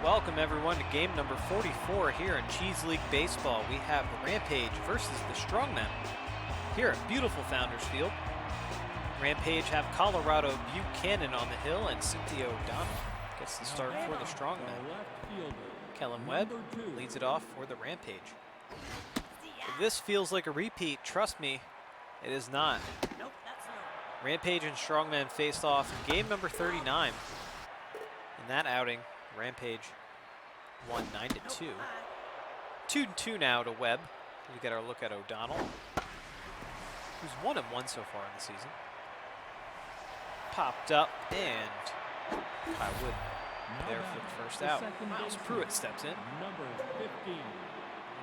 Welcome everyone to game number 44 here in Cheese League Baseball. We have Rampage versus the Strongmen here at beautiful Founders Field. Rampage have Colorado Buchanan on the hill, and Cynthia O'Donnell gets the start for the Strongmen. Kellen Webb leads it off for the Rampage. If this feels like a repeat, trust me, it is not. Rampage and Strongmen faced off in game number 39. In that outing, Rampage won 9-2. 2-2 now to Webb. We get our look at O'Donnell, who's 1-1 so far in the season. Popped up, and Kyle Wood there for the first out. Miles Pruitt steps in.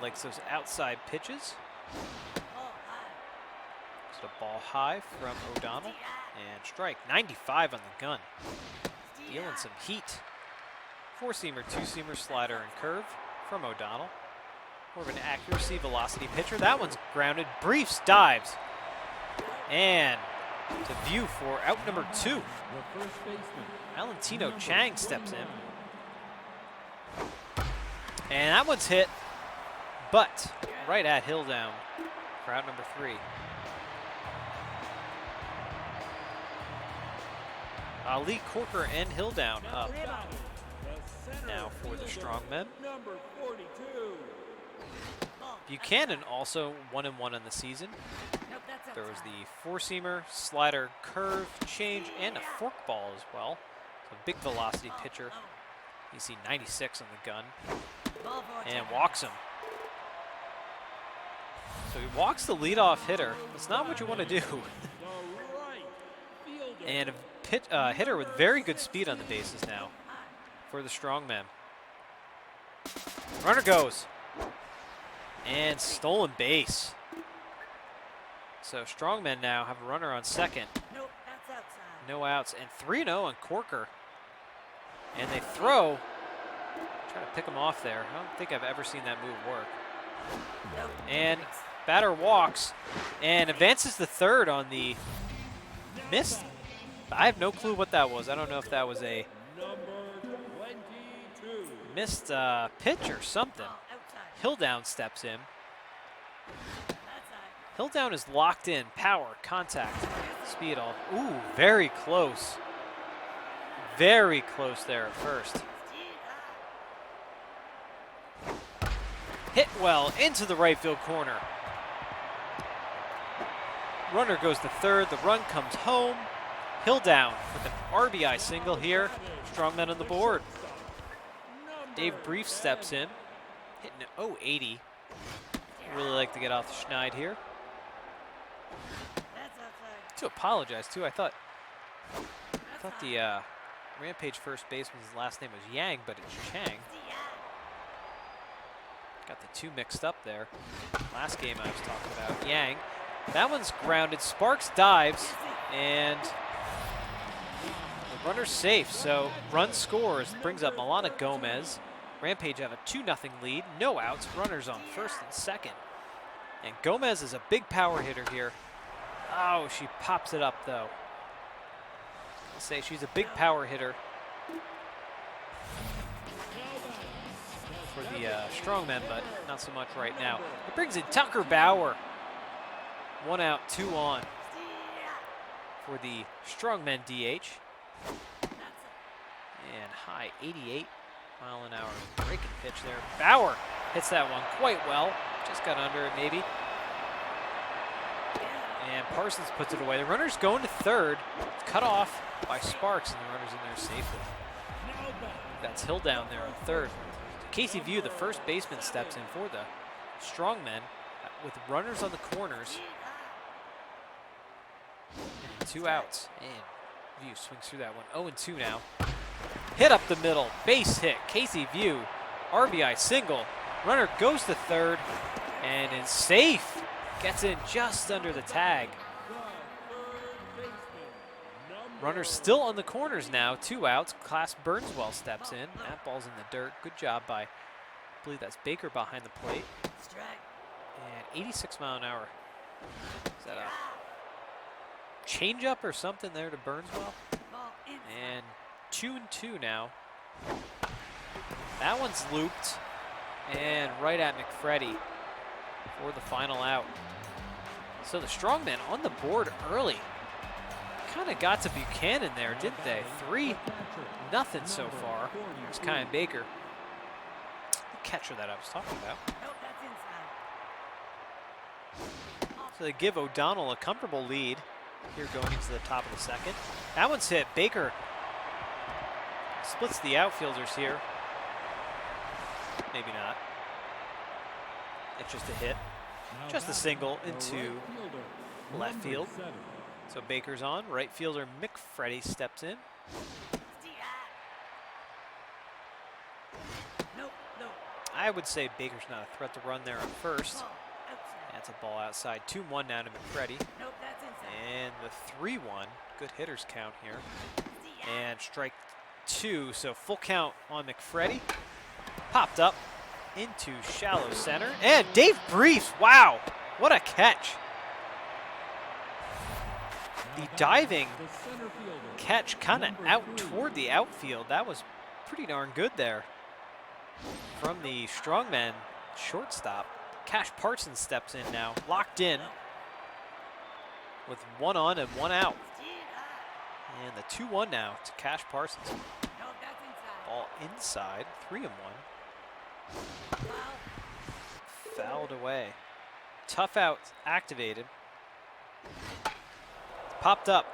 Likes those outside pitches. So a ball high from O'Donnell, and strike. 95 on the gun. Dealing some heat. Four-seamer, two-seamer, slider, and curve from O'Donnell. More of an accuracy, velocity pitcher. That one's grounded. Briefs dives. And to view for out number 2. Valentino Chang steps in. And that one's hit, but right at Hilldown for out number 3. Ali Corker and Hilldown up now for the Strongmen. Buchanan also 1-1 in the season. There was the four-seamer, slider, curve, change, and a forkball as well. So a big velocity pitcher. You see 96 on the gun, and walks him. So he walks the leadoff hitter. That's not what you want to do. And a hitter with very good speed on the bases now for the Strongmen. Runner goes. And stolen base. So Strongmen now have a runner on second. No outs. And 3-0 on Corker. And they throw. Try to pick him off there. I don't think I've ever seen that move work. And batter walks and advances to third on the missed. I have no clue what that was. I don't know if that was a missed pitch or something. Hilldown steps in. Hilldown is locked in. Power, contact, speed all. Ooh, very close. Very close there at first. Hit well into the right field corner. Runner goes to third. The run comes home. Hilldown with an RBI single here. Strongmen on the board. Dave Brief steps in. Hitting an 080. Really like to get off the schneid here. To apologize too. I thought the Rampage first baseman's last name was Yang, but it's Chang. Got the two mixed up there. Last game I was talking about, Yang. That one's grounded. Sparks dives, and the runner's safe. So run scores, brings up Milana Gomez. Rampage have a 2-0 lead. No outs. Runners on first and second. And Gomez is a big power hitter here. Oh, she pops it up though. I'll say she's a big power hitter for the Strongmen, but not so much right now. It brings in Tucker Bauer. 1 out, 2 on for the Strongmen DH. And high 88-mile-an-hour breaking pitch there. Bauer hits that one quite well. Just got under it maybe. And Parsons puts it away. The runner's going to third. It's cut off by Sparks, and the runner's in there safely. That's Hilldown there on third. Casey View, the first baseman, steps in for the Strongmen with runners on the corners. And 2 outs. And View swings through that one. 0-2 now. Hit up the middle. Base hit. Casey View. RBI single. Runner goes to third and is safe. Gets in just under the tag. Runner's still on the corners now. 2 outs. Class Burnswell steps in. That ball's in the dirt. Good job by, I believe that's Baker behind the plate. And 86-mile-an-hour. Is that a changeup or something there to Burnswell? And 2-2 now That one's looped and right at McFreddy for the final out. So the Strongmen on the board early. Kind of got to Buchanan there, didn't they? 3-0 so far. Here's Kyan Baker. The catcher that I was talking about. So they give O'Donnell a comfortable lead here going into the top of the second. That one's hit. Baker splits the outfielders here. Maybe not. It's just a hit. Just a single into left field. So Baker's on. Right fielder McFreddy steps in. I would say Baker's not a threat to run there on first. That's a ball outside. 2-1 now to McFreddy. And the 3-1. Good hitters count here. And strike 2. So full count on McFreddy. Popped up into shallow center. And Dave Briefs. Wow. What a catch. The diving catch kind of out toward the outfield. That was pretty darn good there from the Strongmen shortstop. Cash Parsons steps in now, locked in with 1 on and 1 out. And the 2-1 now to Cash Parsons. Ball inside, 3-1. Fouled away. Tough out activated. Popped up.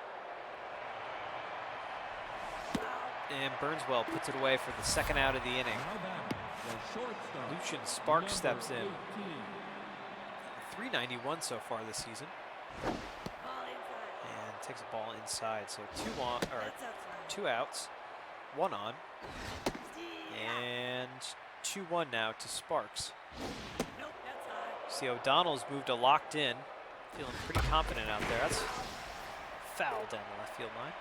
And Burnswell puts it away for the second out of the inning. Lucian Sparks steps in. 391 so far this season. And takes a ball inside. So 2 outs, 1 on. And 2-1 now to Sparks. See, O'Donnell's moved to locked in. Feeling pretty confident out there. That's foul down the left field line.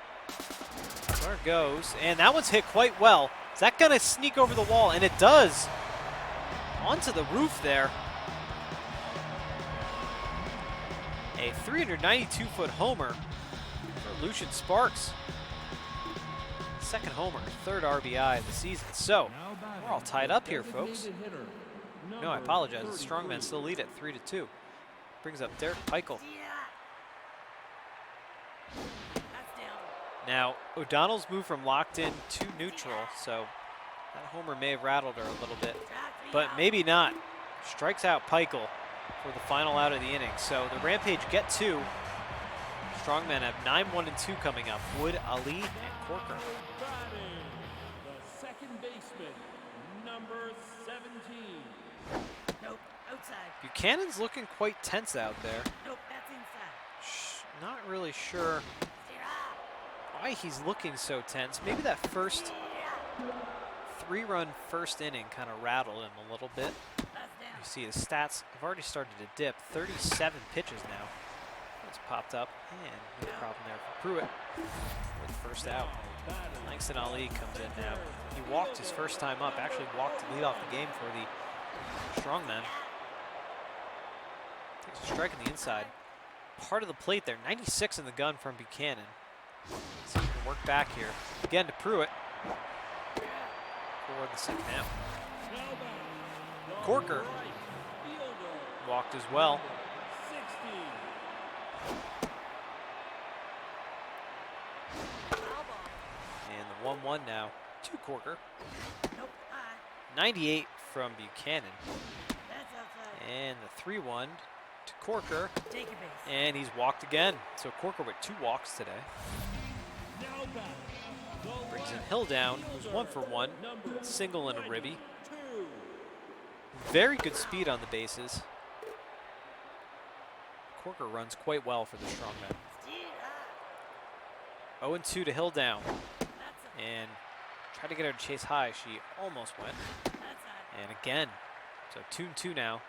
There it goes. And that one's hit quite well. Is that going to sneak over the wall? And it does. Onto the roof there. A 392-foot homer for Lucian Sparks. Second homer, 3rd RBI of the season. So, we're all tied up here, folks. No, I apologize. The Strongmen still lead at 3-2. Brings up Derek Peichel. Now, O'Donnell's moved from locked in to neutral, so that homer may have rattled her a little bit, but maybe not. Strikes out Peichel for the final out of the inning. So the Rampage get 2. Strongmen have 9-1 and 2 coming up. Wood, Ali, and Corker. The second baseman, number 17. Nope, outside. Buchanan's looking quite tense out there. Nope, that's inside. Not really sure why he's looking so tense. Maybe that first 3-run first inning kind of rattled him a little bit. You see his stats have already started to dip. 37 pitches now. It's popped up, and no problem there for Pruitt with first out. Langston Ali comes in now. He walked his first time up, actually walked to lead off the game for the Strongmen. Takes a strike on the inside. Part of the plate there, 96 in the gun from Buchanan. So he can work back here. Again to Pruitt for the second out. Corker walked as well. And the 1-1 now to Corker. 98 from Buchanan. And the 3-1 to Corker. And he's walked again. So Corker with 2 walks today. Brings in Hill down, who's 1 for 1. Single and a ribby. Very good speed on the bases. Corker runs quite well for the Strongmen. 0-2 to Hill down. And tried to get her to chase high. She almost went. And again. So 2-2 now.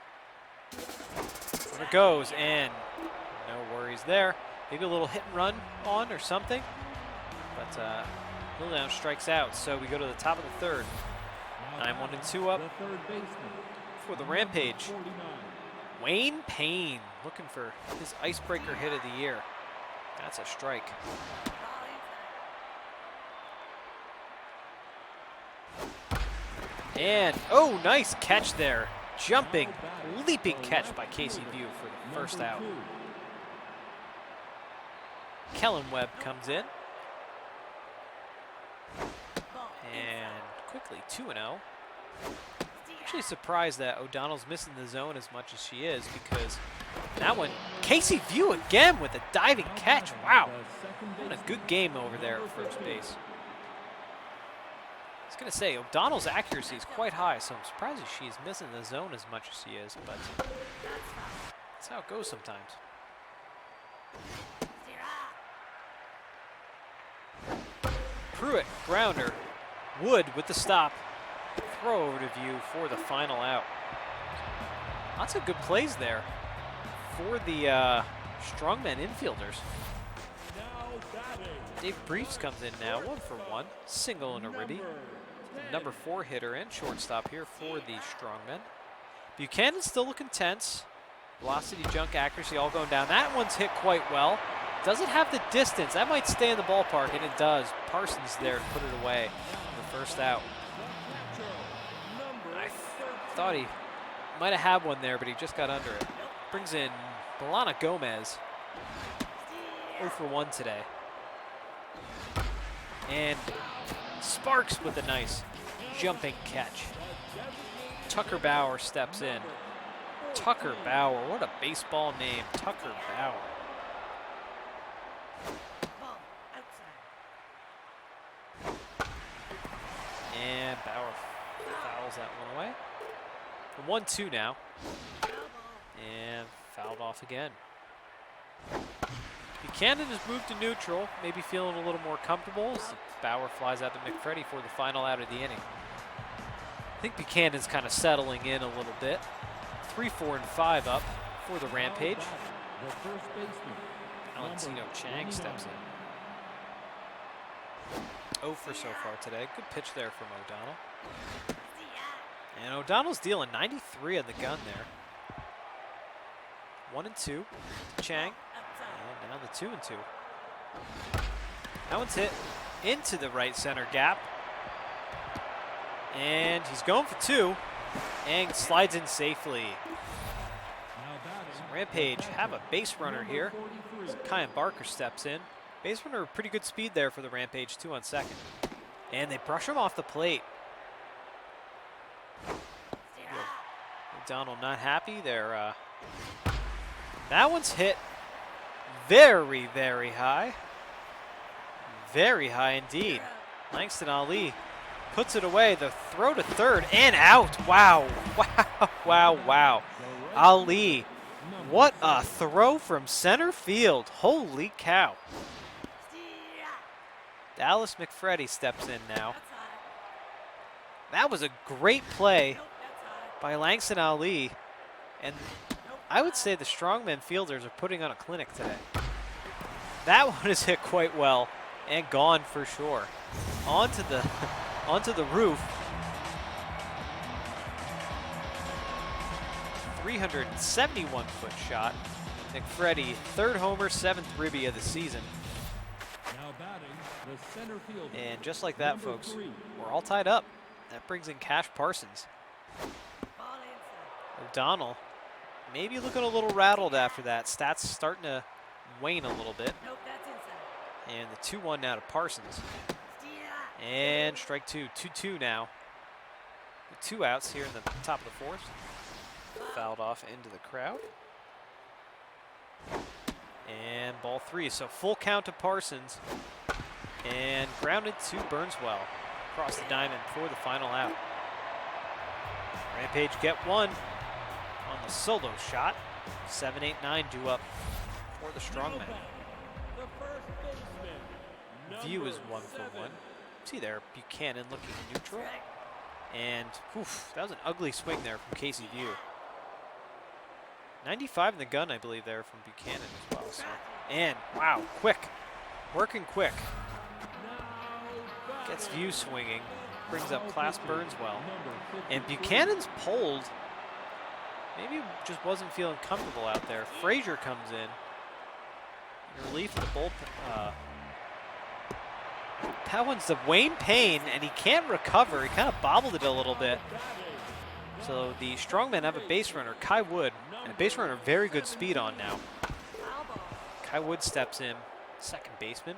There it goes. And no worries there. Maybe a little hit and run on or something. But Hill down strikes out. So we go to the top of the 3rd. 9-1 and 2 up for the Rampage. Wayne Payne looking for his icebreaker hit of the year. That's a strike. And, oh, nice catch there. Jumping, leaping catch by Casey View for the first out. Kellen Webb comes in. And quickly 2-0. Actually surprised that O'Donnell's missing the zone as much as she is, because that one, Casey View again with a diving catch. Wow, what a good game over there at first base. I was gonna say, O'Donnell's accuracy is quite high, so I'm surprised that she's missing the zone as much as she is, but that's how it goes sometimes. Pruitt, grounder. Wood with the stop. Throw over to View for the final out. Lots of good plays there for the Strongmen infielders. Dave Briefs comes in now, 1-for-1, single and a ribby. Number 4 hitter and shortstop here for the Strongmen. Buchanan's still looking tense. Velocity, junk, accuracy all going down. That one's hit quite well. Doesn't have the distance. That might stay in the ballpark, and it does. Parsons there to put it away on the first out. I thought he might have had one there, but he just got under it. Brings in Milana Gomez. 0-for-1 today. And Sparks with a nice jumping catch. Tucker Bauer steps in. Tucker Bauer, what a baseball name, Tucker Bauer. And Bauer fouls that one away. 1-2 now. And fouled off again. Buchanan has moved to neutral, maybe feeling a little more comfortable as Bauer flies out to McFreddy for the final out of the inning. I think Buchanan's kind of settling in a little bit. 3, 4, and 5 up for the Rampage. Valentino Chang steps in. 0 for so far today. Good pitch there from O'Donnell. And O'Donnell's dealing 93 on the gun there. 1-2 to Chang. And now the 2-2. That one's hit into the right center gap. And he's going for 2. And slides in safely. So Rampage have a base runner here. So Kyan Barker steps in. Base runner, pretty good speed there for the Rampage, 2 on second. And they brush him off the plate. O'Donnell not happy there. That one's hit very, very high. Very high indeed. Langston Ali puts it away. The throw to third and out. Wow, wow, wow, wow. Ali, what a throw from center field. Holy cow. Dallas McFreddy steps in now. That was a great play by Langston Ali. And I would say the Strongmen fielders are putting on a clinic today. That one is hit quite well and gone for sure. Onto the roof. 371-foot shot. McFreddy, 3rd homer, 7th ribby of the season. And just like that, folks, we're all tied up. That brings in Cash Parsons. O'Donnell maybe looking a little rattled after that. Stats starting to wane a little bit. And the 2-1 now to Parsons. And strike 2, 2-2 now. With 2 outs here in the top of the 4th. Fouled off into the crowd. And ball 3, so full count to Parsons. And grounded to Burnswell. Across the diamond for the final out. Rampage get 1 on the solo shot. 7-8-9 due up for the Strongmen. View is 1-for-1. See there, Buchanan looking neutral. And oof, that was an ugly swing there from Casey View. 95 in the gun, I believe, there from Buchanan as well. So. And wow, quick, working quick. Gets View swinging, brings up Class Burnswell. And Buchanan's pulled. Maybe just wasn't feeling comfortable out there. Frazier comes in relief of the bullpen. That one's the Wayne Payne, and he can't recover. He kind of bobbled it a little bit. So the Strongmen have a base runner, Kai Wood, and a base runner very good speed on now. Foul ball. Kai Wood steps in, second baseman,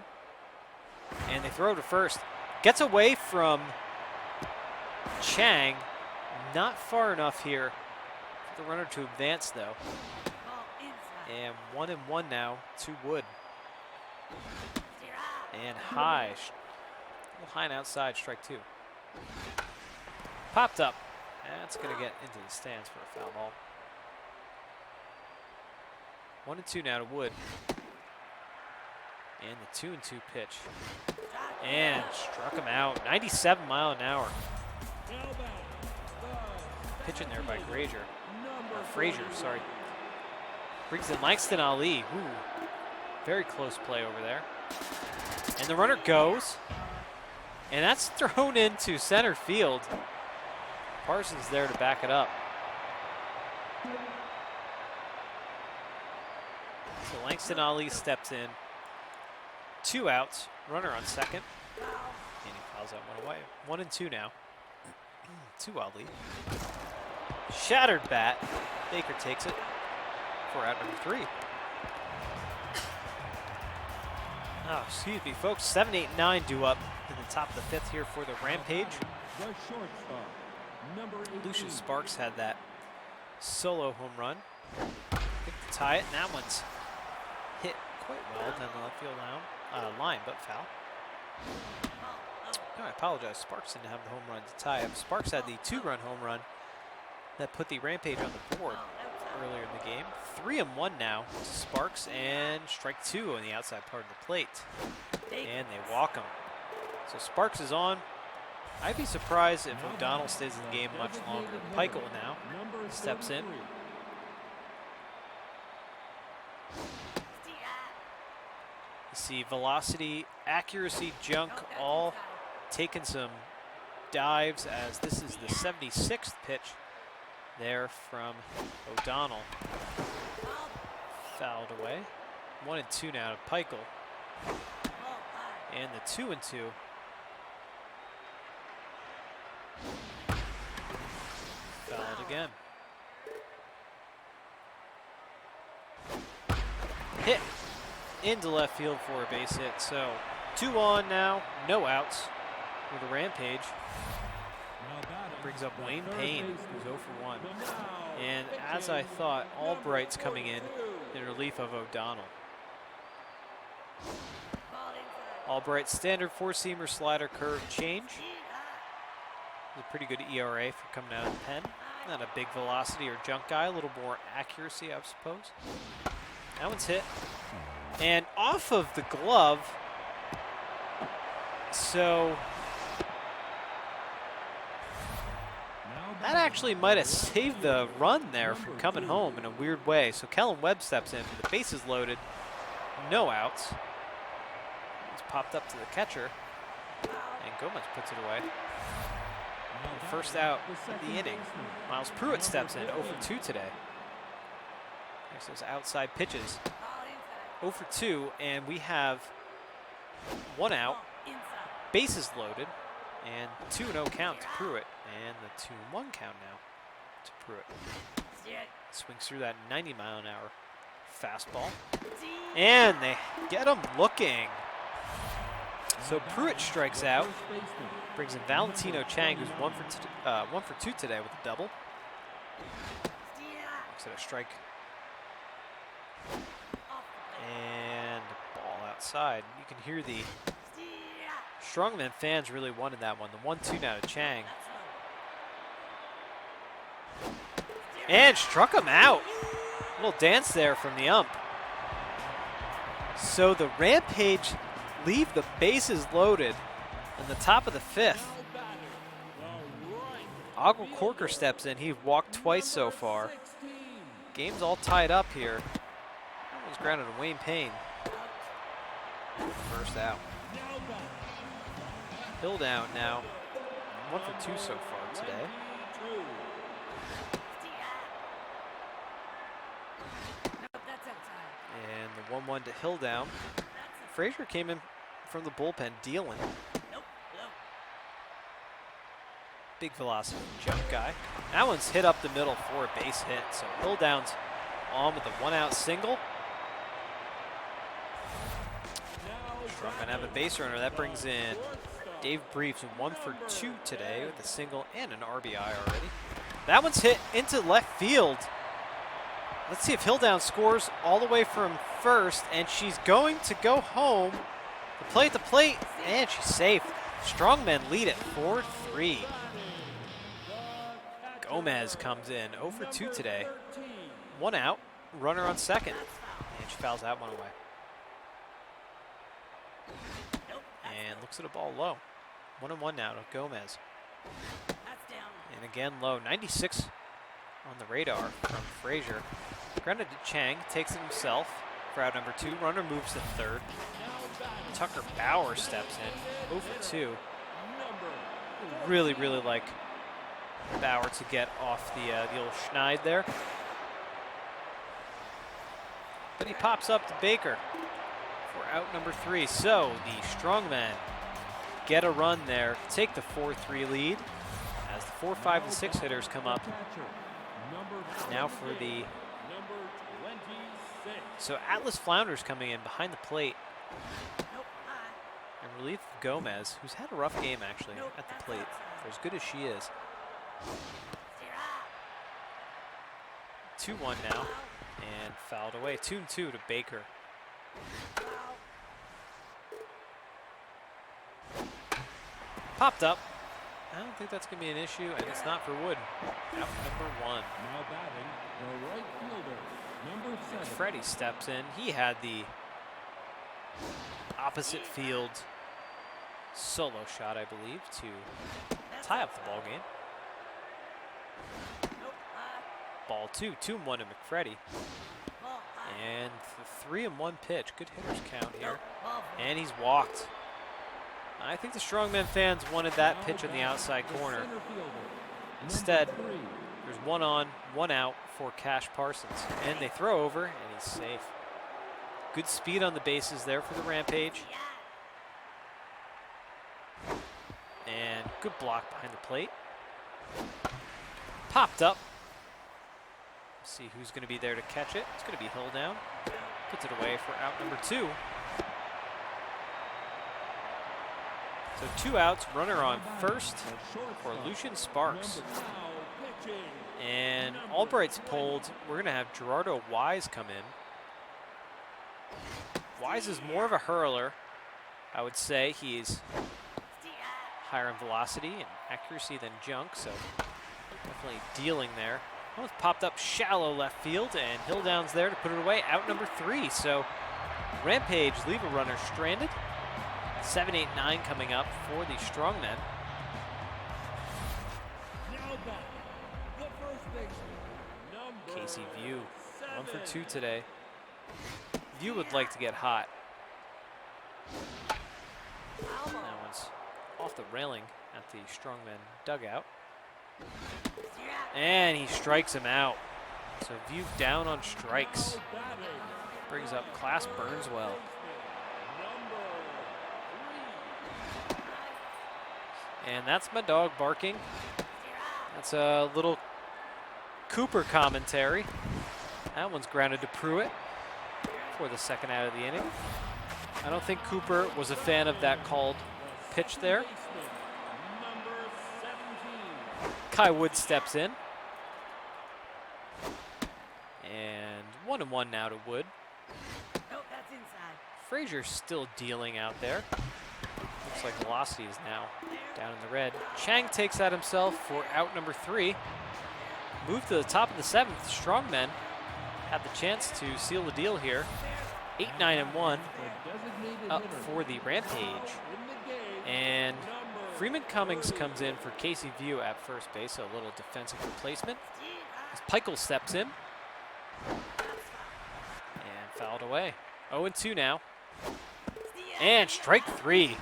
and they throw to first. Gets away from Chang, not far enough here for the runner to advance though. Ball inside. And 1-1 now to Wood. Steer out. And high, a little high and outside, strike 2. Popped up. That's going to get into the stands for a foul ball. 1-2 now to Wood. And the 2-2 pitch. And struck him out. 97 mile an hour. Pitching there by Frazier. Sorry. Brings in Langston Ali. Ooh. Very close play over there. And the runner goes. And that's thrown into center field. Parsons there to back it up. So Langston Ali steps in. 2 outs. Runner on second. And he fouls that one away. 1-2 now. 2 Ali. Shattered bat. Baker takes it for out number 3. Oh, excuse me, folks. 7, 8, 9 due up in the top of the 5th here for the Rampage. The shortstop, number 18. Lucius Sparks had that solo home run. Picked to tie it, and that one's hit quite well down the left field line, but foul. No, I apologize. Sparks didn't have the home run to tie it. Sparks had the 2-run home run that put the Rampage on the board earlier in the game. 3-1 now to Sparks, and strike 2 on the outside part of the plate. And they walk him. So Sparks is on. I'd be surprised if O'Donnell stays in the game much longer. Peichel now steps in. You see velocity, accuracy, junk, all taking some dives as this is the 76th pitch there from O'Donnell. Fouled away. 1-2 now to Peichel. And the 2-2. Fouled again. Hit into left field for a base hit. So 2 on now, no outs for the Rampage. Brings up Wayne Payne, who's 0 for 1. And as I thought, Albright's coming in relief of O'Donnell. Albright standard 4-seamer slider curve change. A pretty good ERA for coming out of the pen. Not a big velocity or junk guy, a little more accuracy, I suppose. That one's hit. And off of the glove. So that actually might have saved the run there from coming home in a weird way. So Kellen Webb steps in, the bases loaded, no outs. It's popped up to the catcher, and Gomez puts it away. The first out of the inning. Miles Pruitt steps in, 0 for 2 today. There's those outside pitches. 0 for 2, and we have 1 out, bases loaded, and 2-0 count to Pruitt, and the 2-1 count now to Pruitt. Swings through that 90-mile-an-hour fastball, and they get him looking. So Pruitt strikes out, brings in Valentino Chang, who's 1 for 2 today with a double. Looks at a strike. And ball outside. You can hear the Strongmen fans really wanted that one. The 1-2 now to Chang. And struck him out. A little dance there from the ump. So the Rampage leave the bases loaded in the top of the 5th. Ogwell Corker steps in. He walked twice so far. Game's all tied up here. That was grounded to Wayne Payne. First out. Hill down now. 1 for 2 so far today. And the 1-1 to Hill down. Frazier came in from the bullpen dealing. Big velocity jump guy. That one's hit up the middle for a base hit. So Hilldown's on with a 1-out single. Strongmen have a base runner. That brings in Dave Briefs, 1 for 2 today with a single and an RBI already. That one's hit into left field. Let's see if Hilldown scores all the way from first, and she's going to go home. The plate to plate, and she's safe. Strongmen lead it 4-3. Gomez comes in 0 for 2 today. 1 out, runner on second, and she fouls that one away. And looks at a ball low. 1-1 now to Gomez. And again low. 96 on the radar from Frazier. Grounded to Chang, takes it himself for out number 2. Runner moves to third. Tucker Bauer steps in. 0 for 2. Really, really like Bauer to get off the old schneid there. But he pops up to Baker for out number 3. So the Strongmen get a run there, take the 4-3 lead as the 4, 5, and 6 hitters come up. Now for the... So Atlas Flounders coming in behind the plate. And relief of Gomez, who's had a rough game actually at the plate, for as good as she is. 2-1 now, and fouled away. 2-2 to Baker. Popped up. I don't think that's going to be an issue, and it's not for Wood. Out number 1. Now batting, the right fielder, number 7. Freddie steps in. He had the opposite field solo shot, I believe, to tie up the ball game. Ball 2, 2-1 to McFreddy. And 3-1 pitch. Good hitters count here. And he's walked. I think the Strongmen fans wanted that pitch in the outside corner. Instead, there's 1 on, 1 out for Cash Parsons. And they throw over, and he's safe. Good speed on the bases there for the Rampage. And good block behind the plate. Popped up. See who's going to be there to catch it. It's going to be Hilldown. Puts it away for out number 2. So 2 outs, runner on first for Lucian Sparks. And Albright's pulled. We're going to have Gerardo Wise come in. Wise is more of a hurler, I would say. He's higher in velocity and accuracy than Junk, so definitely dealing there. Almost popped up shallow left field, and Hilldown's there to put it away. Out number 3, so Rampage leave a runner stranded. 7, 8, 9 coming up for the Strongmen. Casey View, 1 for 2 today. View would like to get hot. That one's off the railing at the Strongmen dugout. And he strikes him out. So View down on strikes. Brings up Class Burnswell. And that's my dog barking. That's a little Cooper commentary. That one's grounded to Pruitt for the 2nd out of the inning. I don't think Cooper was a fan of that called pitch there. Kai Wood steps in. And 1-1 now to Wood. Frazier's still dealing out there. Looks like velocity is now down in the red. Chang takes that himself for out number 3. Move to the top of the 7th. Strongmen had the chance to seal the deal here. 8, 9, and 1 up for the Rampage. And Freeman Cummings comes in for Casey View at first base, so a little defensive replacement. As Peichel steps in. And fouled away. 0-2 now. And strike 3.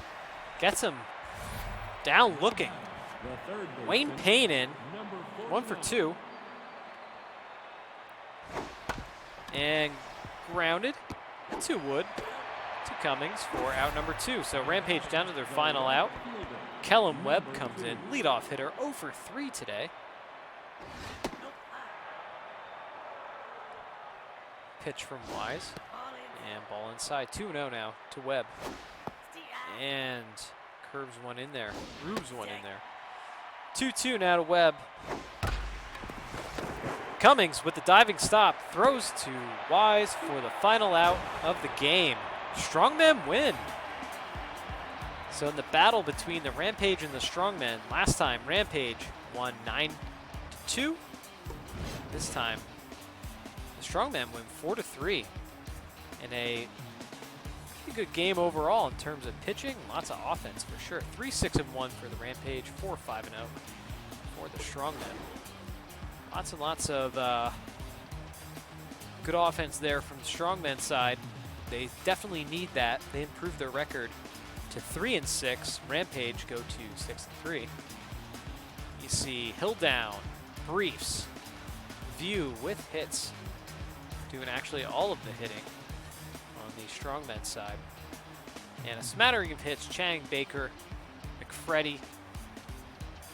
Gets him down looking. Wayne Payne in. 1 for 2. And grounded to Wood. to Cummings for out number 2. So Rampage down to their final out. Kellen Webb comes in, leadoff hitter, 0 for 3 today. Pitch from Wise, and ball inside. 2-0 now to Webb. And curves one in there, grooves one in there. 2-2 now to Webb. Cummings with the diving stop, throws to Wise for the final out of the game. Strongmen win. So in the battle between the Rampage and the Strongmen, last time Rampage won 9-2. This time the Strongmen win 4-3 in a pretty good game overall in terms of pitching. Lots of offense for sure. 3-6-1 for the Rampage, 4-5-0 for the Strongmen. Lots and lots of good offense there from the Strongmen side. They definitely need that. They improved their record to 3-6. Rampage go to 6-3. You see Hilldown, Briefs, View with hits, doing actually all of the hitting on the Strongmen side. And a smattering of hits, Chang, Baker, McFreddy,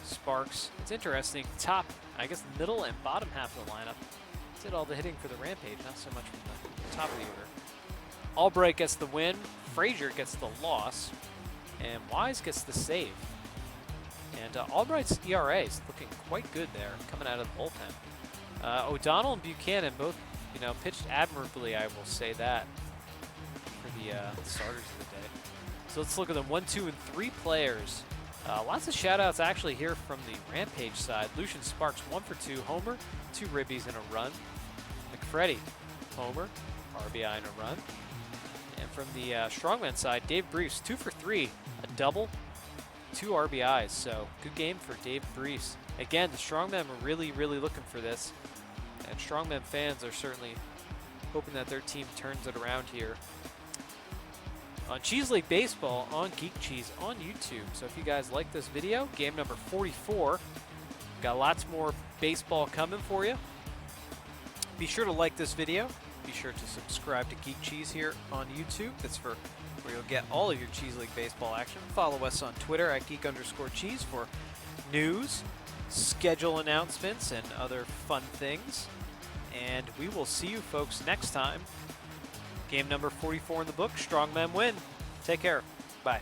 Sparks. It's interesting, top, I guess middle and bottom half of the lineup did all the hitting for the Rampage, not so much from the top of the order. Albright gets the win, Frazier gets the loss, and Wise gets the save. And Albright's ERA is looking quite good there, coming out of the bullpen. O'Donnell and Buchanan both, pitched admirably, I will say that, for the starters of the day. So let's look at them, 1, 2, and 3 players. Lots of shout-outs actually here from the Rampage side. Lucian Sparks, 1 for 2, homer, 2 ribbies and a run. McFreddy, homer, RBI and a run. And from the Strongman side, Dave Briefs, 2 for 3, a double, 2 RBIs. So good game for Dave Briefs. Again, the Strongmen were really, really looking for this. And Strongmen fans are certainly hoping that their team turns it around here. On Cheese League Baseball on Geek Cheese on YouTube. So if you guys like this video, game number 44. Got lots more baseball coming for you. Be sure to like this video. Be sure to subscribe to Geek Cheese here on YouTube. That's for where you'll get all of your Cheese League Baseball action. Follow us on Twitter at geek_cheese for news, schedule announcements, and other fun things. And we will see you folks next time. Game number 44 in the book. Strongmen win. Take care. Bye.